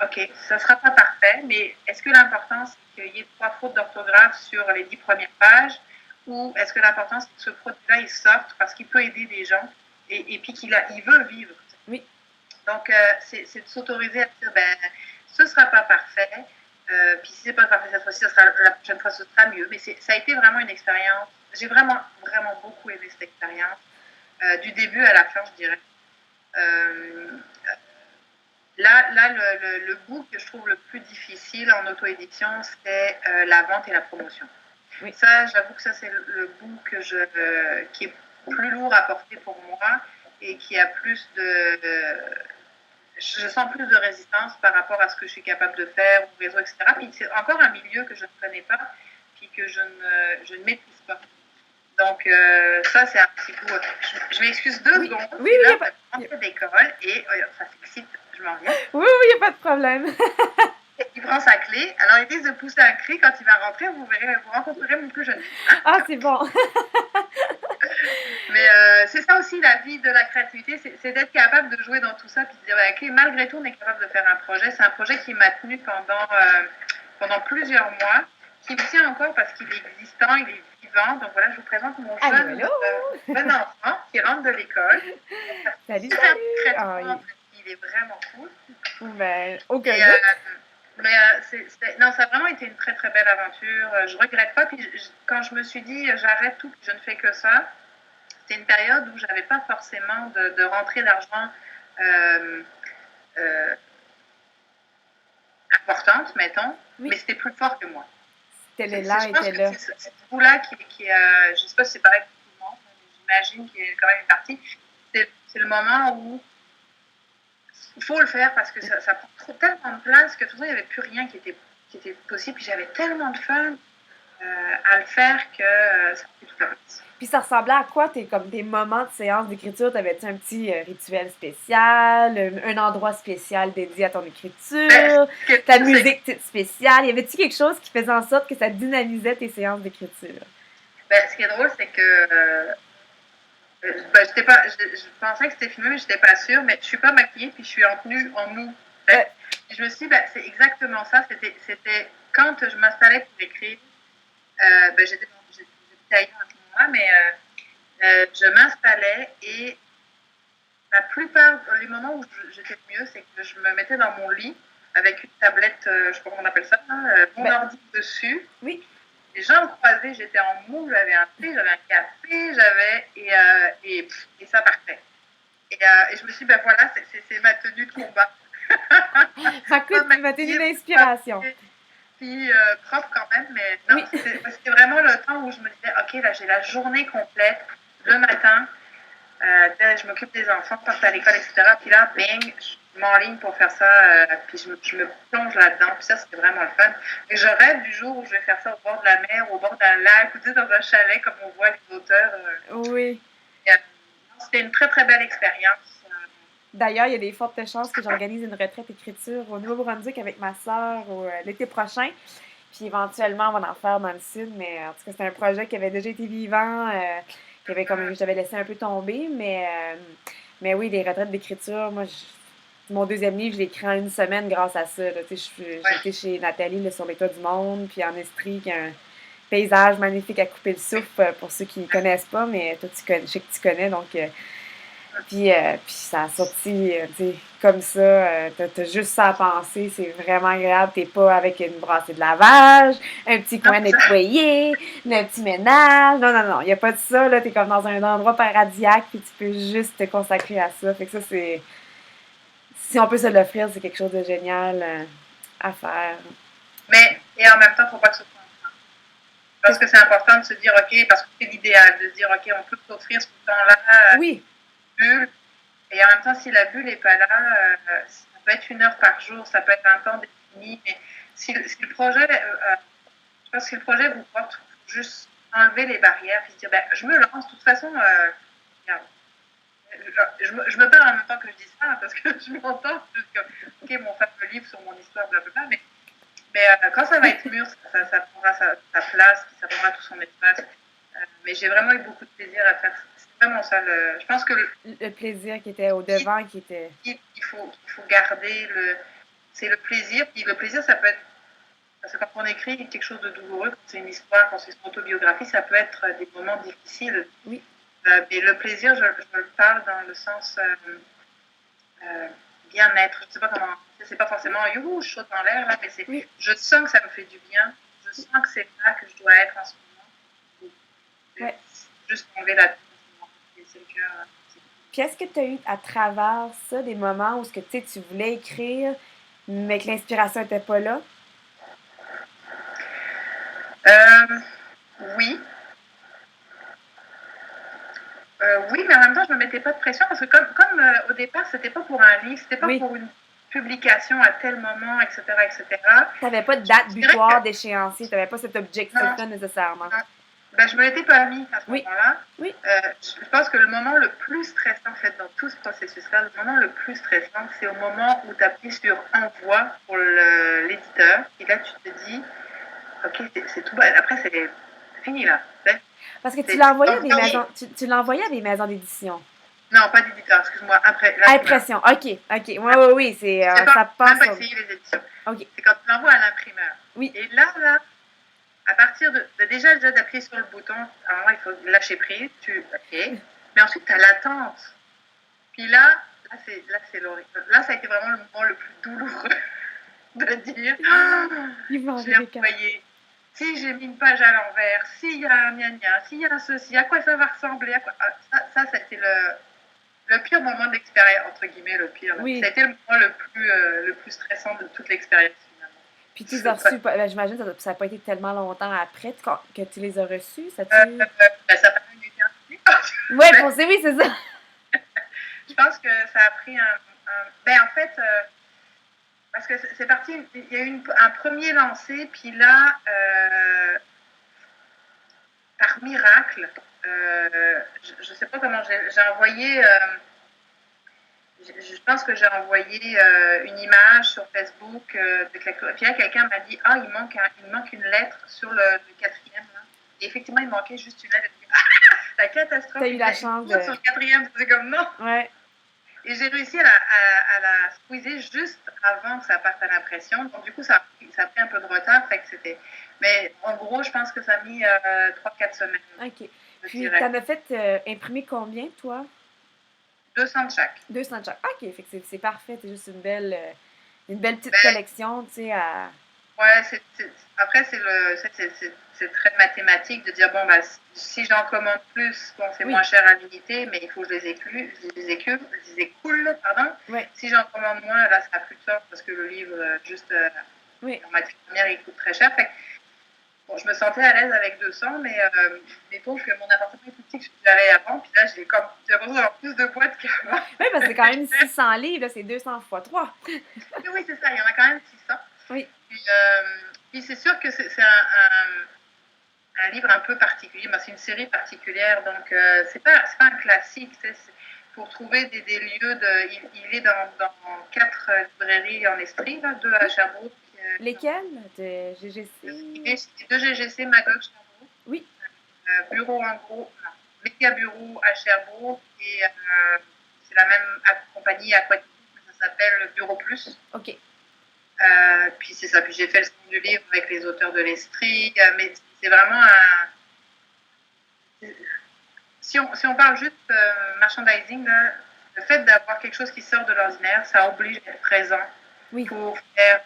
OK, ça ne sera pas parfait, mais est-ce que l'important, c'est qu'il y ait 3 fautes d'orthographe sur les 10 premières pages, ou est-ce que l'important, c'est que ce produit-là, il sorte parce qu'il peut aider des gens et puis qu'il veut vivre? Oui. Donc, c'est de s'autoriser à dire, ce ne sera pas parfait. Puis si c'est pas parfait cette fois-ci, la prochaine fois ce sera mieux. Mais ça a été vraiment une expérience. J'ai vraiment beaucoup aimé cette expérience. Du début à la fin, je dirais. Là le bout que je trouve le plus difficile en auto-édition, c'est la vente et la promotion. Oui. Ça, j'avoue que ça, c'est le bout qui est plus lourd à porter pour moi et qui a plus de... je sens plus de résistance par rapport à ce que je suis capable de faire au réseau, etc. Puis c'est encore un milieu que je ne connais pas. puis que je ne maîtrise pas. Donc, ça, c'est un petit peu. Je m'excuse 2 secondes. Oui, Et il n'y là, a pas... je rentre d'école et ça s'excite, je m'en viens. Oui, il n'y a pas de problème. Il prend sa clé. Alors, il risque de pousser un cri quand il va rentrer. Vous verrez, vous rencontrerez mon plus jeune fils. Ah, c'est bon. Mais c'est ça aussi la vie de la créativité, c'est d'être capable de jouer dans tout ça, puis de dire, ok, malgré tout, on est capable de faire un projet. C'est un projet qui m'a tenu pendant plusieurs mois, qui me tient encore parce qu'il est existant, il est vivant. Donc voilà, je vous présente mon Allô, allô. jeune enfant qui rentre de l'école. Salut, Super salut. discrètement, il est vraiment cool. Ben, aucun Et, doute. mais non, ça a vraiment été une très très belle aventure. Je regrette pas. Puis quand je me suis dit j'arrête tout, je ne fais que ça, c'était une période où j'avais pas forcément de rentrée d'argent euh, euh, importante, mettons, Oui. mais c'était plus fort que moi. C'était l'élan, Je pense était que là. c'est ce bout-là qui je sais pas si c'est pareil pour tout le monde, mais j'imagine qu'il y a quand même une partie. C'est le moment où il faut le faire parce que ça prend tellement de place que tout ça, il n'y avait plus rien qui était possible. Puis j'avais tellement de fun à le faire que ça fait toute la place. Puis ça ressemblait à quoi tes moments de séance d'écriture? T'avais-tu un petit rituel spécial, un endroit spécial dédié à ton écriture, ta musique spéciale? Y avait-tu quelque chose qui faisait en sorte que ça dynamisait tes séances d'écriture? Ce qui est drôle, c'est que je pensais que c'était filmé, mais je n'étais pas sûre. Mais je suis pas maquillée, puis je suis en tenue en mou. Je me suis dit, c'est exactement ça. C'était quand je m'installais pour écrire. J'étais ailleurs à ce moment-là, mais je m'installais et la plupart des moments où j'étais mieux, c'est que je me mettais dans mon lit avec une tablette, je sais pas comment on appelle ça, mon ordi dessus. Oui. Les jambes croisées, j'étais en mou, j'avais un thé, j'avais un café, et ça partait. Et je me suis dit, ben voilà, c'est ma tenue de combat. Raconte ma tenue d'inspiration. Puis propre quand même, mais non, oui. C'était vraiment le temps où je me disais, ok, là j'ai la journée complète, le matin, je m'occupe des enfants, partent à l'école, etc. Puis là, bing, je m'enligne pour faire ça, puis je me plonge là-dedans. Puis ça, c'était vraiment le fun. Et je rêve du jour où je vais faire ça au bord de la mer, au bord d'un lac, ou dans un chalet, comme on voit les auteurs. Oui. C'était une très, très belle expérience. D'ailleurs, il y a des fortes chances que j'organise une retraite écriture au Nouveau-Brunswick avec ma sœur l'été prochain. Puis éventuellement, on va en faire dans le sud. Mais en tout cas, c'est un projet qui avait déjà été vivant, qui avait comme j'avais laissé un peu tomber. Mais oui, les retraites d'écriture, moi, mon deuxième livre, je l'ai écrit en une semaine grâce à ça. J'ai été chez Nathalie là, sur les toits du monde, puis en Estrie, qui a un paysage magnifique à couper le souffle pour ceux qui ne connaissent pas, mais toi, je sais que tu connais, donc... Puis ça a sorti, comme ça, t'as juste ça à penser, c'est vraiment agréable. T'es pas avec une brassée de lavage, un petit coin nettoyé, le petit ménage. Non, non, non, il n'y a pas de ça, là. T'es comme dans un endroit paradisiaque, puis tu peux juste te consacrer à ça. Fait que ça, c'est... Si on peut se l'offrir, c'est quelque chose de génial à faire. Mais, et en même temps, il ne faut pas que ce soit un temps. Parce que c'est important de se dire, OK, parce que c'est l'idéal, de se dire, OK, on peut s'offrir ce temps-là. Oui. Bulle. Et en même temps, si la bulle n'est pas là, ça peut être 1 heure par jour, ça peut être un temps défini. Mais si le projet, je pense que si le projet vous porte, il faut juste enlever les barrières et se dire, je me lance. De toute façon, je me parle en même temps que je dis ça, parce que je m'entends, OK, mon fameux livre sur mon histoire, blablabla, mais quand ça va être mûr, ça prendra sa place, ça prendra tout son espace. Mais j'ai vraiment eu beaucoup de plaisir à faire ça. C'est vraiment ça. Je pense que le plaisir qui était au devant, qui était... Il faut garder c'est le plaisir. Puis le plaisir, ça peut être... Parce que quand on écrit quelque chose de douloureux, quand c'est une histoire, quand c'est une autobiographie, ça peut être des moments difficiles. Oui. Mais le plaisir, je le parle dans le sens bien-être. Je ne sais pas comment... C'est pas forcément « youhou, je saute dans l'air », là, mais c'est... Oui. Je sens que ça me fait du bien. Je sens que c'est là que je dois être en ce moment. Ouais. Juste enlever la tête. C'est le cœur. Puis est-ce que tu as eu à travers ça des moments où tu voulais écrire, mais que l'inspiration n'était pas là? Oui. Oui, mais en même temps, je ne me mettais pas de pression parce que comme au départ, c'était pas pour un livre, c'était pas pour une publication à tel moment, etc., etc. Tu n'avais pas de date Je dirais butoir que d'échéancier, tu n'avais pas cet non, objectif-là nécessairement. non. Ben, je me l'étais pas mis à ce Oui, moment-là. oui. Je pense que le moment le plus stressant, en fait, dans tout ce processus-là, le moment le plus stressant, c'est au moment où tu appuies sur envoi pour l'éditeur. Et là, tu te dis, OK, c'est tout. Après, c'est fini, là. Parce que tu C'est l'as envoyé à des envoyé. maisons, tu l'as envoyé à des maisons d'édition. Non, pas d'éditeur, excuse-moi. Après, là, Impression. OK, OK. Oui, oui, oui. j'ai pas, Ça même passe pas sur. essayé les éditions. OK. C'est quand tu l'envoies à l'imprimeur. Oui. Et là, à partir déjà d'appuyer sur le bouton, à un moment, il faut lâcher prise. OK. Mais ensuite, tu as l'attente. Puis c'est l'horrible. Là, ça a été vraiment le moment le plus douloureux de dire j'ai envoyé. Si j'ai mis une page à l'envers, s'il y a un gna-gna, s'il y a un ceci, à quoi ça va ressembler, ça a été le pire moment de l'expérience, entre guillemets, le pire. Oui. Ça a été le moment le plus stressant de toute l'expérience, finalement. Puis tu les as reçus, j'imagine que ça n'a pas été tellement longtemps après que tu les as reçus, ça ça a pas une éternité. Oui, c'est ça. Je pense que ça a pris ben, en fait, parce que c'est parti, il y a eu un premier lancé, puis là, par miracle, je ne sais pas comment j'ai envoyé, je pense que j'ai envoyé une image sur Facebook, puis là, quelqu'un m'a dit, il manque une lettre sur le quatrième. Là. Et effectivement, il manquait juste une lettre. La catastrophe. T'as eu la chance de... Sur le quatrième, c'est comme non. Ouais. Et j'ai réussi à la squeezer juste avant que ça parte à l'impression. Donc, du coup, ça a pris un peu de retard. Fait que c'était... Mais en gros, je pense que ça a mis 3-4 semaines. OK. Puis, t'en as fait imprimer combien, toi? 200 de chaque. 200 de chaque. OK, fait que c'est parfait. C'est juste une belle petite collection, tu sais, à... Ouais, après, c'est très mathématique de dire, bon, si j'en commande plus, bon, c'est moins cher à l'unité, mais il faut que je les écoule, pardon. Ouais. Si j'en commande moins, là, ça n'a plus de sens parce que le livre, juste en matière première, il coûte très cher. Fait, bon, je me sentais à l'aise avec 200, mais mettons que mon appartement est plus petit que je l'avais avant, puis là, j'ai l'impression d'avoir plus de boîtes qu'avant. Oui, parce que c'est quand même 600 livres, là, c'est 200 fois 3. Oui, c'est ça, il y en a quand même 600. Oui. Puis c'est sûr que c'est un livre un peu particulier, c'est une série particulière, donc c'est pas un classique. Pour trouver des lieux, il est dans 4 librairies en Estrie, 2 à Sherbrooke. Lesquelles? De GGC? 2 GGC, Magog, Sherbrooke. Oui. Bureau en gros, Média Bureau à Sherbrooke, et c'est la même compagnie aquatique, ça s'appelle Bureau Plus. OK. Puis c'est ça, puis j'ai fait le son du livre avec les auteurs de l'Estrie, mais c'est vraiment si on parle juste merchandising, là, le fait d'avoir quelque chose qui sort de l'ordinaire, ça oblige à être présent pour faire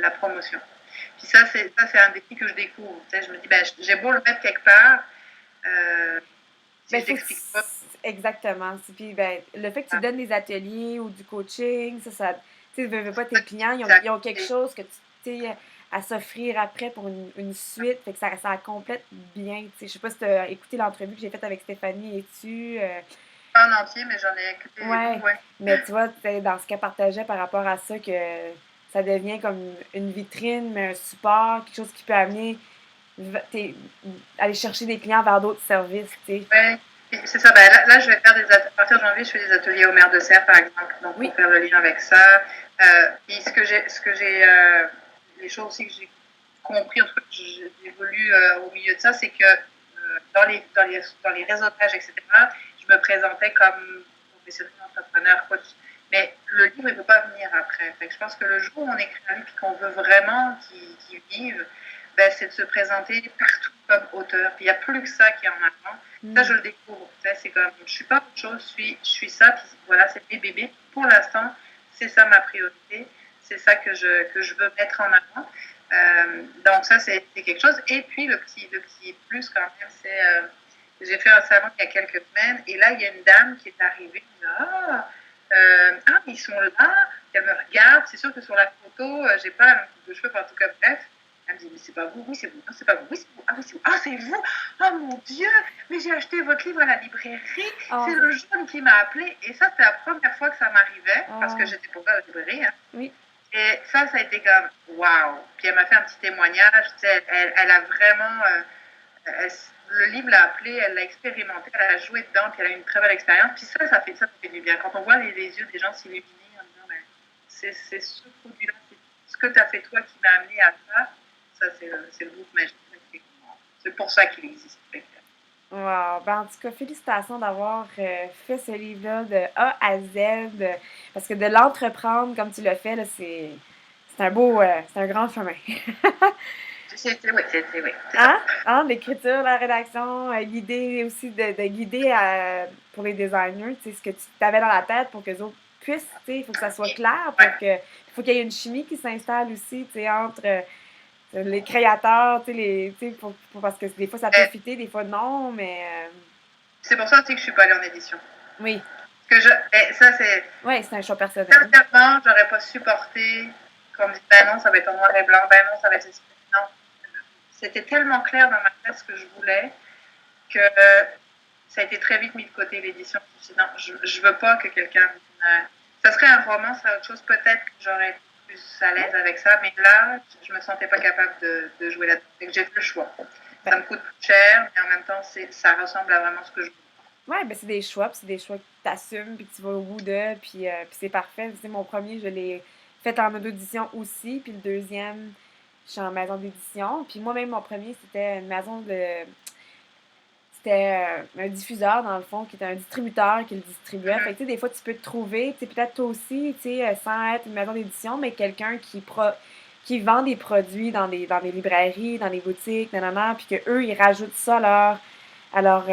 la promotion. Puis ça, c'est un défi que je découvre. Je me dis, j'ai beau le mettre quelque part, si je t'explique pas. Exactement. Puis le fait que tu donnes des ateliers ou du coaching, ça tu veux pas tes clients, ils ont quelque chose que tu sais à s'offrir après pour une suite, fait que ça complète bien. Je sais pas si tu as écouté l'entrevue que j'ai faite avec Stéphanie et-tu pas en entier, mais j'en ai écouté. Ouais. Mais tu vois, dans ce qu'elle partageait par rapport à ça, que ça devient comme une vitrine, mais un support, quelque chose qui peut amener aller chercher des clients vers d'autres services, tu sais. Ouais. C'est ça, là, je vais faire à partir de janvier, je fais des ateliers au maire de Serres, par exemple, donc pour faire le lien avec ça. Puis les choses aussi que j'ai compris, en tout cas, que j'évolue au milieu de ça, c'est que dans les réseautages, etc., je me présentais comme professionnel, entrepreneur, coach. Mais le livre, il ne peut pas venir après. Fait que je pense que le jour où on écrit un livre et qu'on veut vraiment qu'il vive, c'est de se présenter partout comme auteur. Puis il n'y a plus que ça qui est en avant. Ça, je le découvre. C'est comme, je ne suis pas autre chose, je suis ça. Puis voilà, c'est mes bébés. Pour l'instant, c'est ça ma priorité. C'est ça que je veux mettre en avant. Donc ça, c'est quelque chose. Et puis, le petit plus quand même, c'est... j'ai fait un salon il y a quelques semaines. Et là, il y a une dame qui est arrivée. Ils sont là. Elle me regarde. C'est sûr que sur la photo, j'ai pas la même coupe de cheveux. En tout cas, bref. Elle me dit, mais c'est pas vous, oui, c'est vous, non, c'est pas vous, oui, c'est vous, ah oui, c'est vous, ah, c'est vous, oh mon Dieu, mais j'ai acheté votre livre à la librairie, Oh, c'est le jaune qui m'a appelé. Et ça, c'était la première fois que ça m'arrivait, parce que j'étais pour la librairie, hein. Oui. Et ça a été comme, waouh. Puis elle m'a fait un petit témoignage, tu sais, elle a vraiment, le livre l'a appelé, elle l'a expérimenté, elle a joué dedans, puis elle a eu une très belle expérience. Puis ça fait du bien. Quand on voit les yeux des gens s'illuminer en disant, ben, c'est ce produit-là, c'est ce que tu as fait toi qui m'a amené à ça, c'est le groupe magique. C'est pour ça qu'il existe. Wow. Ben, en tout cas, félicitations d'avoir fait ce livre-là de A à Z. Parce que de l'entreprendre comme tu l'as fait, là, c'est un beau, c'est un grand chemin. Oui. Hein? Hein? L'écriture, la rédaction, guider aussi, de guider pour les designers, tu sais, ce que tu avais dans la tête pour que les autres puissent, tu sais, il faut que ça soit clair, il faut qu'il y ait une chimie qui s'installe aussi, tu sais, entre les créateurs, tu sais, parce que des fois ça peut fitter, des fois non, mais... C'est pour ça aussi que je suis pas allée en édition. Oui. Ça, c'est... Oui, c'est un choix personnel. Sincèrement, j'aurais pas supporté qu'on me dise, ben non, ça va être en noir et blanc, ben non, ça va être... Non. C'était tellement clair dans ma tête ce que je voulais que ça a été très vite mis de côté, l'édition. Je me suis dit, non, je veux pas que quelqu'un... ça serait un roman, ça serait autre chose. Peut-être que j'aurais été plus à l'aise avec ça, mais là, je me sentais pas capable de jouer là-dedans. Donc j'ai fait le choix. Ça me coûte cher, mais en même temps, ça ressemble à vraiment ce que je veux. Ouais, ben c'est des choix, puis c'est des choix que tu assumes, puis que tu vas au bout de, puis c'est parfait. Tu sais, mon premier, je l'ai fait en auto-édition aussi, puis le deuxième, je suis en maison d'édition. Puis moi-même, mon premier, c'était une maison de... C'était un diffuseur, dans le fond, qui était un distributeur qui le distribuait. Fait que, tu sais, des fois, tu peux te trouver, tu sais, peut-être toi aussi, tu sais, sans être une maison d'édition, mais quelqu'un qui vend des produits dans des librairies, dans des boutiques, nanana, puis qu'eux, ils rajoutent ça à leurs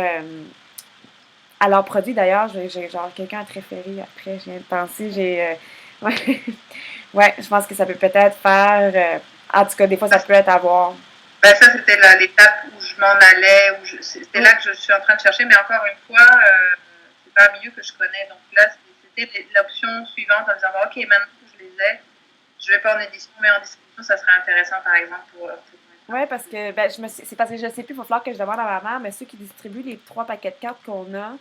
produits. D'ailleurs, j'ai genre quelqu'un à te référer après, je viens de penser, ouais, ouais, je pense que ça peut peut-être faire... en tout cas, des fois, ça peut être à voir. Ben ça, c'était l'étape où je m'en allais, c'était là que je suis en train de chercher, mais encore une fois, c'est pas un milieu que je connais. Donc là, c'était l'option suivante en disant, ok, maintenant que je les ai, je vais pas en édition, mais en distribution, ça serait intéressant, par exemple, pour oui, parce que ben, c'est parce que je sais plus, il va falloir que je demande à ma mère, mais ceux qui distribuent les 3 paquets de cartes qu'on a,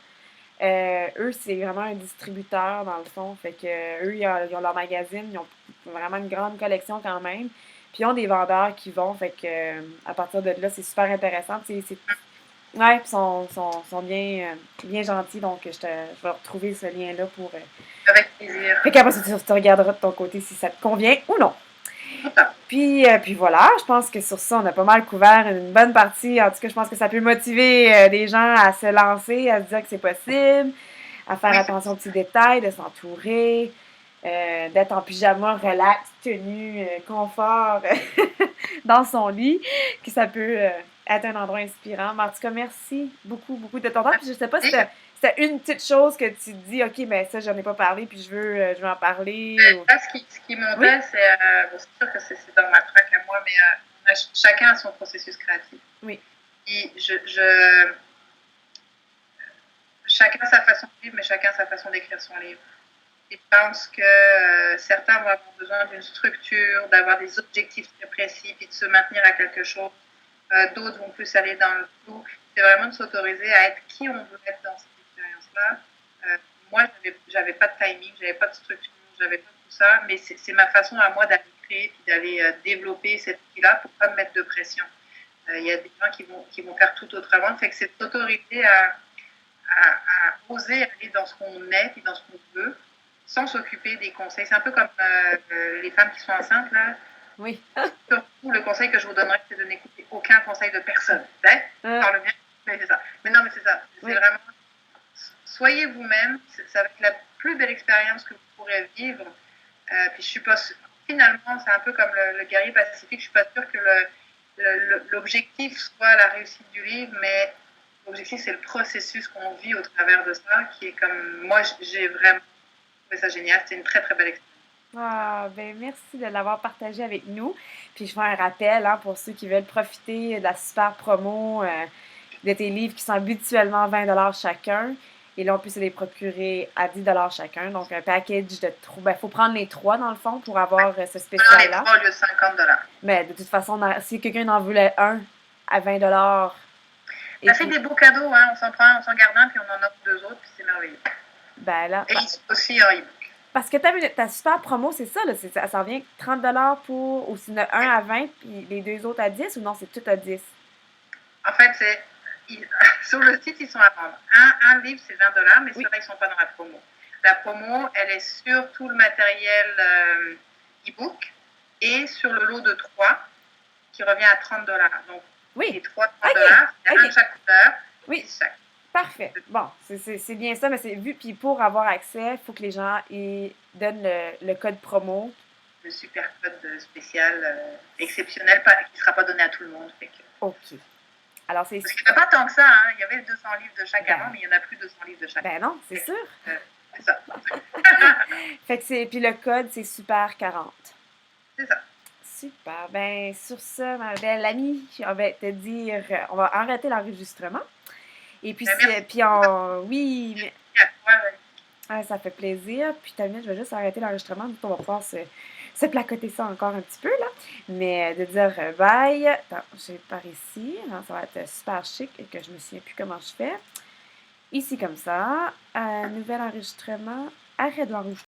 eux, c'est vraiment un distributeur dans le fond. Fait que eux, ils ont leur magazine, ils ont vraiment une grande collection quand même. Puis ils ont des vendeurs qui vont, fait que à partir de là, c'est super intéressant. Ouais, puis sont bien, bien gentils, donc je vais retrouver ce lien-là pour. Avec plaisir. Fait qu'après, tu regarderas de ton côté si ça te convient ou non. Puis voilà, je pense que sur ça, on a pas mal couvert une bonne partie. En tout cas, je pense que ça peut motiver des gens à se lancer, à se dire que c'est possible, à faire attention aux petits détails, de s'entourer, d'être en pyjama, relax, tenue, confort dans son lit, que ça peut être un endroit inspirant. Mais en tout cas, merci beaucoup, beaucoup de ton temps. Puis je sais pas si c'était une petite chose que tu te dis, OK, mais ça, j'en ai pas parlé, puis je veux en parler. Là, ce qui montait, c'est sûr que c'est dans ma traque à moi, mais chacun a son processus créatif. Oui. Et chacun a sa façon de vivre, mais chacun a sa façon d'écrire son livre. Et je pense que certains vont avoir besoin d'une structure, d'avoir des objectifs très précis, puis de se maintenir à quelque chose. D'autres vont plus aller dans le flou. C'est vraiment de s'autoriser à être qui on veut être dans cette expérience-là. Moi, j'avais pas de timing, j'avais pas de structure, j'avais pas tout ça, mais c'est ma façon à moi d'aller créer puis d'aller développer cette vie-là pour pas me mettre de pression. Il y a des gens qui vont faire tout autrement. Fait que c'est d'autoriser à oser aller dans ce qu'on est et dans ce qu'on veut, sans s'occuper des conseils. C'est un peu comme les femmes qui sont enceintes, là. Oui. Surtout, le conseil que je vous donnerais, c'est de n'écouter aucun conseil de personne. Par le bien, mais c'est ça. Mais non, mais c'est ça. C'est vraiment... Soyez vous-même. Ça va être la plus belle expérience que vous pourrez vivre. Puis je suis pas... Finalement, c'est un peu comme le guerrier pacifique. Je suis pas sûre que l'objectif soit la réussite du livre, mais l'objectif, c'est le processus qu'on vit au travers de ça, qui est comme... Moi, j'ai vraiment trouvé ça génial. C'est une très, très belle expérience. Ah, ben merci de l'avoir partagé avec nous. Puis je fais un rappel pour ceux qui veulent profiter de la super promo de tes livres qui sont habituellement 20$ chacun. Et là, on peut se les procurer à 10 chacun. Donc, un package de 3. Ben, il faut prendre les 3 dans le fond pour avoir ce Alors, les spécial-là. 3 au lieu de 50 $. Mais de toute façon, si quelqu'un en voulait un à 20 et Ça fait puis, des beaux cadeaux, hein. On s'en prend, on s'en garde un, puis on en offre 2 autres, puis c'est merveilleux. ben là, Et ils sont aussi en e-book. parce que ta super promo, c'est ça, là, ça revient 30 pour, ou sinon un à 20, puis les deux autres à 10, ou non, c'est tout à 10? En fait, sur le site, ils sont à vendre. Un livre, c'est 20 $, mais Oui. ceux-là, ils ne sont pas dans la promo. La promo, elle est sur tout le matériel e-book et sur le lot de 3 qui revient à 30 $. Donc, Oui. les 3, 30 OK. $, il y a un OK. de chaque couleur, Oui. 10 chaque. Parfait. Bon, c'est bien ça, mais c'est vu, puis pour avoir accès, il faut que les gens ils donnent le code promo. Le super code spécial exceptionnel qui ne sera pas donné à tout le monde. Fait que... OK. Alors, c'est Parce qu'il n'y en a pas tant que ça, hein. Il y avait 200 livres de chaque Ben. avant, mais il n'y en a plus 200 livres de chaque. Ben non, c'est sûr. C'est ça. Fait que puis le code, c'est super 40. C'est ça. Super. Ben, sur ça, ma belle amie, on va te dire, on va arrêter l'enregistrement. Et puis, Ben, merci. puis oui, mais À toi, ça fait plaisir. Puis, t'as je vais juste arrêter l'enregistrement, donc on va pouvoir se placoter ça encore un petit peu, là. Mais de dire bye. Attends, je vais par ici. Alors, ça va être super chic et que je me souviens plus comment je fais. Ici, comme ça. Nouvel enregistrement. Arrête l'enregistrement.